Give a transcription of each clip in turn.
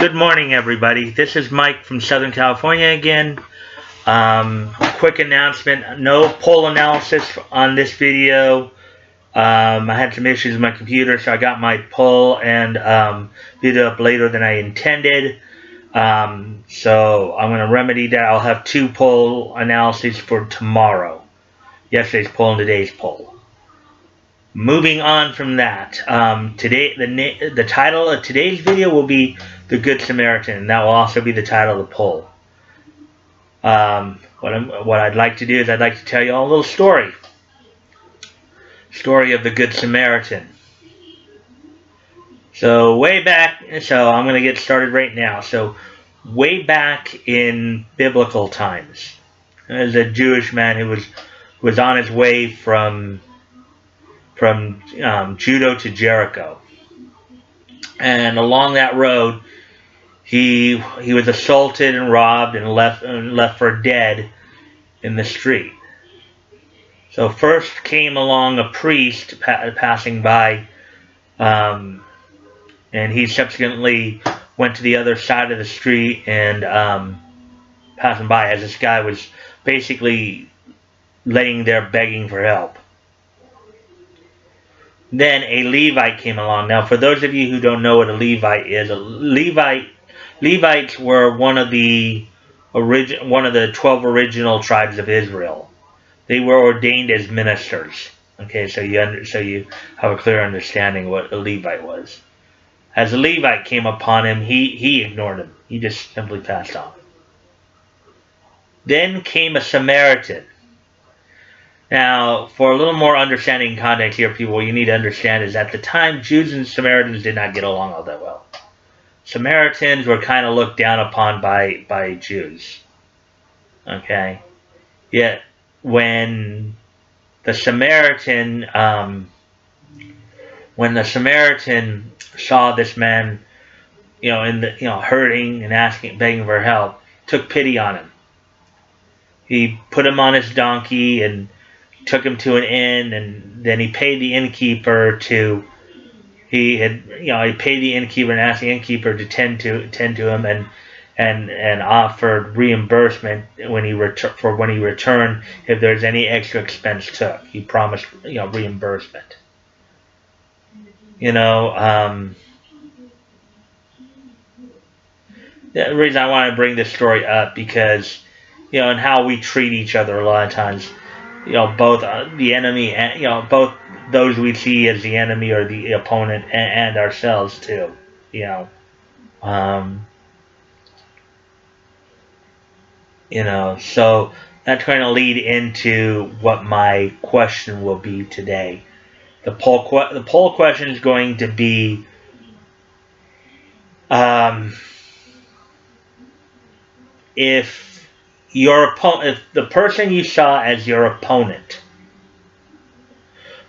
Good morning, everybody. This is Mike from Southern California again. Quick announcement, no poll analysis on this video. I had some issues with my computer, so I got my poll and video up later than I intended. So I'm going to remedy that. I'll have two poll analyses for tomorrow. Yesterday's poll and today's poll. Moving on from that, today the title of today's video will be the Good Samaritan, and that will also be the title of the poll. What I'd like to do is I'd like to tell you all a little story of the Good Samaritan. So way back, I'm going to get started right now. So way back in biblical times, there's a Jewish man who was on his way from Judah to Jericho, and along that road he was assaulted and robbed and left for dead in the street. So first came along a priest passing by, and he subsequently went to the other side of the street and passing by as this guy was basically laying there begging for help. Then a Levite came along. Now, for those of you who don't know what a Levite is, Levites were one of the 12 original tribes of Israel. They were ordained as ministers. Okay, so you have a clear understanding of what a Levite was. As a Levite came upon him, he ignored him. He just simply passed on. Then came a Samaritan. Now, for a little more understanding and context here, people, what you need to understand is at the time, Jews and Samaritans did not get along all that well. Samaritans were kind of looked down upon by Jews. Okay? Yet, when the Samaritan saw this man, hurting and begging for help, took pity on him. He put him on his donkey and took him to an inn, and then he paid the innkeeper he paid the innkeeper and asked the innkeeper to tend to him and offered reimbursement when he returned if there's any extra expense took. He promised reimbursement. The reason I want to bring this story up because and how we treat each other a lot of times. Both the enemy and, both those we see as the enemy or the opponent and ourselves too. So that's going to lead into what my question will be today. The poll question is going to be, if the person you saw as your opponent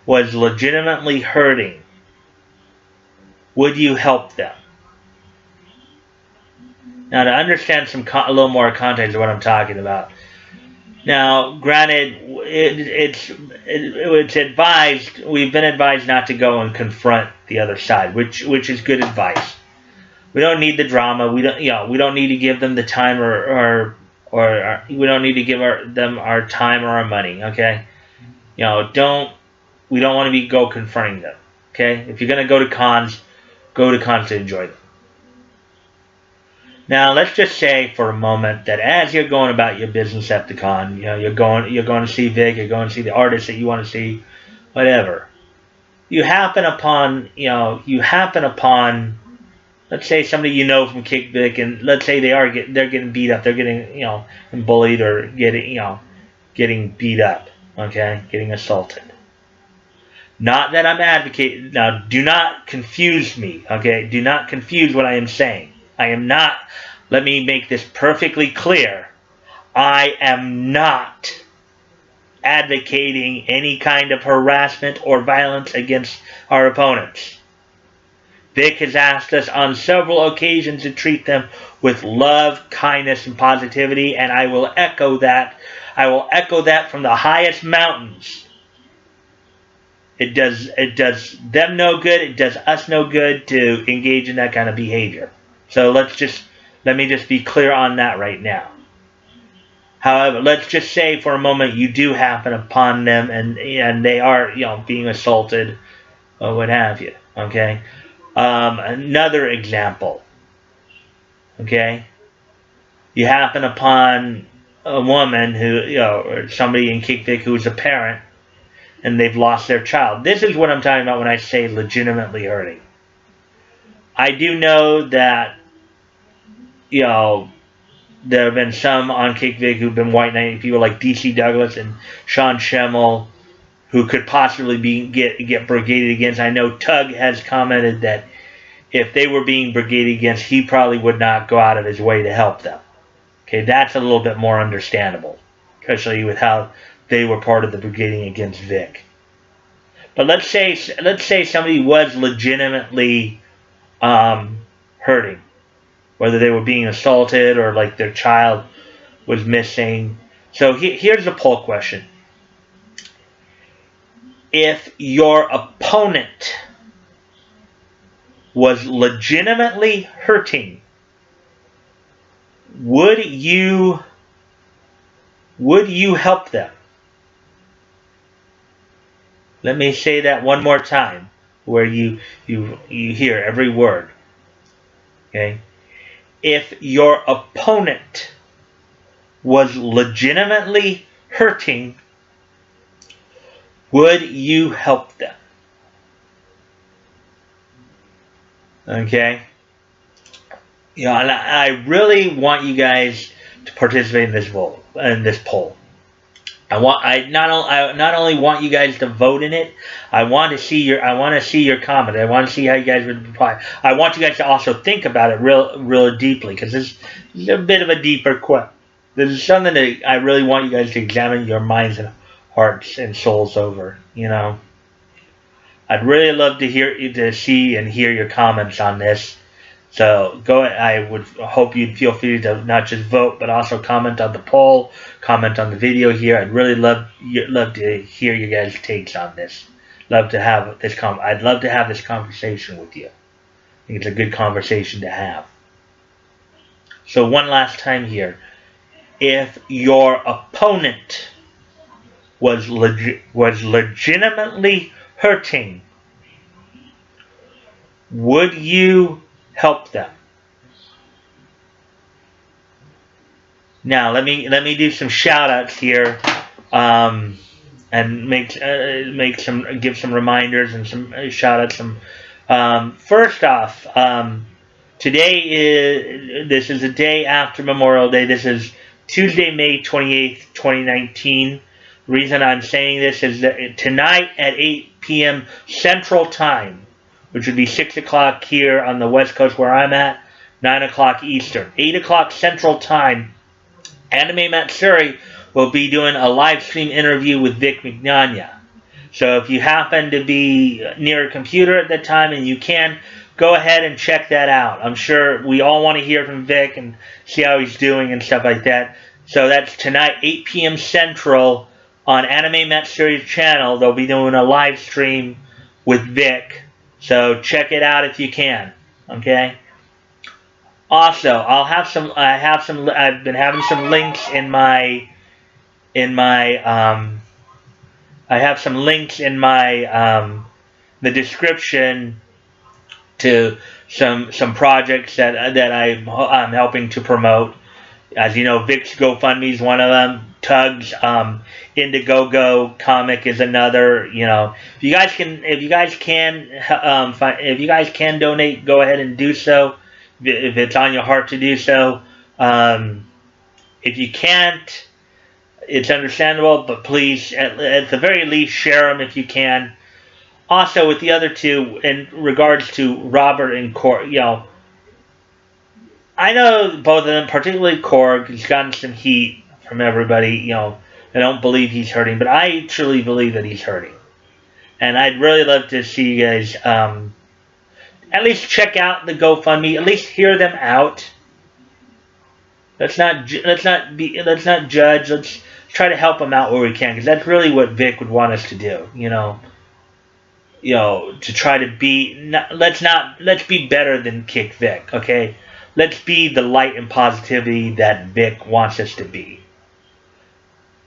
was legitimately hurting, would you help them? Now, to understand a little more context of what I'm talking about. Now, granted, it's advised. We've been advised not to go and confront the other side, which is good advice. We don't need the drama. We don't need to give them the time or we don't need to give them our time or our money. Okay, we don't want to go confronting them. Okay, if you're going to go to cons to enjoy them. Now, let's just say for a moment that as you're going about your business at the con, you're going to see Vic, you're going to see the artist that you want to see, whatever. You happen upon, let's say somebody from KidkVic, and let's say they're getting beat up, they're getting bullied or getting beat up, okay, getting assaulted. Not that I'm advocating. Now, do not confuse me, okay? Do not confuse what I am saying. I am not. Let me make this perfectly clear. I am not advocating any kind of harassment or violence against our opponents. Vic has asked us on several occasions to treat them with love, kindness, and positivity, and I will echo that. I will echo that from the highest mountains. It does them no good. It does us no good to engage in that kind of behavior. So let me just be clear on that right now. However, let's just say for a moment you do happen upon them and they are, you know, being assaulted or what have you. Okay. Another example. Okay. You happen upon a woman who, you know, or somebody in KidkVic who's a parent, and they've lost their child. This is what I'm talking about when I say legitimately hurting. I do know that, you know, there have been some on KidkVic who've been white knighting people like DC Douglas and Sean Schemmel, who could possibly get brigaded against. I know Tug has commented that if they were being brigaded against, he probably would not go out of his way to help them. Okay, that's a little bit more understandable, especially with how they were part of the brigading against Vic. But let's say somebody was legitimately hurting, whether they were being assaulted or like their child was missing. So here's the poll question. If your opponent was legitimately hurting, would you help them? Let me say that one more time, where you hear every word. Okay? If your opponent was legitimately hurting, would you help them? Okay? You know, and I really want you guys to participate in this vote, in this poll. I not only want you guys to vote in it. I want to see your comment. I want to see how you guys would reply. I want you guys to also think about it real deeply, because this is a bit of a deeper question. This is something that I really want you guys to examine your minds and hearts and souls over. You know, I'd really love to see and hear your comments on this. So I would hope you'd feel free to not just vote, but also comment on the poll, comment on the video here. I'd really love to hear your guys' takes on this. I'd love to have this conversation with you. I think it's a good conversation to have. So one last time here. If your opponent was legitimately hurting, would you help them? Now let me do some shout outs here, and give some reminders and some shout outs. First off, this is the day after Memorial Day. This is Tuesday, May 28th, 2019. The reason I'm saying this is that tonight at 8 p.m. Central Time, which would be 6 o'clock here on the West Coast where I'm at, 9 o'clock Eastern. 8 o'clock Central Time, Anme Matsuri will be doing a live stream interview with Vic Mignogna. So if you happen to be near a computer at that time and you can, go ahead and check that out. I'm sure we all want to hear from Vic and see how he's doing and stuff like that. So that's tonight, 8 p.m. Central on Anme Matsuri's channel. They'll be doing a live stream with Vic. So check it out if you can. Okay. Also, I've been having some links in my the description to some projects that I'm helping to promote. As you know, Vic's GoFundMe is one of them. Tug's Indiegogo comic is another. You know, if you guys can donate, go ahead and do so if it's on your heart to do so. If you can't, it's understandable, but please, at the very least, share them if you can. Also, with the other two, in regards to Robert and Korg, you know, I know both of them, particularly Korg, has gotten some heat from everybody. You know, I don't believe he's hurting, but I truly believe that he's hurting. And I'd really love to see you guys at least check out the GoFundMe, at least hear them out. Let's not judge. Let's try to help them out where we can, because that's really what Vic would want us to do. You know, to try to be let's be better than KidkVic. Okay, let's be the light and positivity that Vic wants us to be.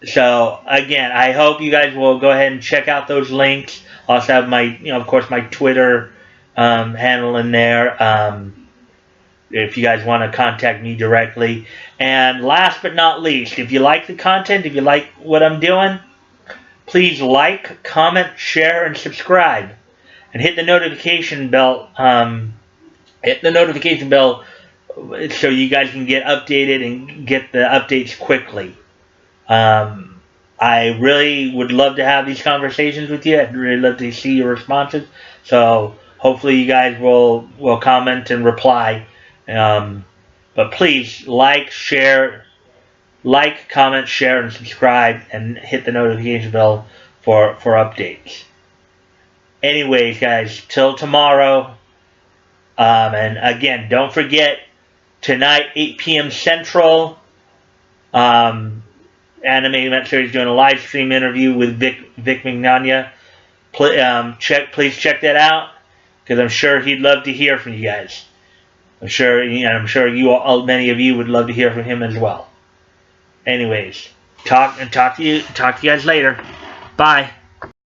So again, I hope you guys will go ahead and check out those links. I also have my, of course, my Twitter handle in there. If you guys want to contact me directly. And last but not least, if you like the content, if you like what I'm doing, please like, comment, share, and subscribe. And hit the notification bell. Hit the notification bell so you guys can get updated and get the updates quickly. I really would love to have these conversations with you. I'd really love to see your responses. So hopefully you guys will comment and reply. But please like, comment, share, and subscribe, and hit the notification bell for updates. Anyways, guys, till tomorrow. And again, don't forget, tonight, 8 p.m. Central, Anme Matsuri is doing a live stream interview with Vic Mignogna. Please check that out, because I'm sure he'd love to hear from you guys. I'm sure you all, many of you would love to hear from him as well. Anyways, talk to you guys later. Bye.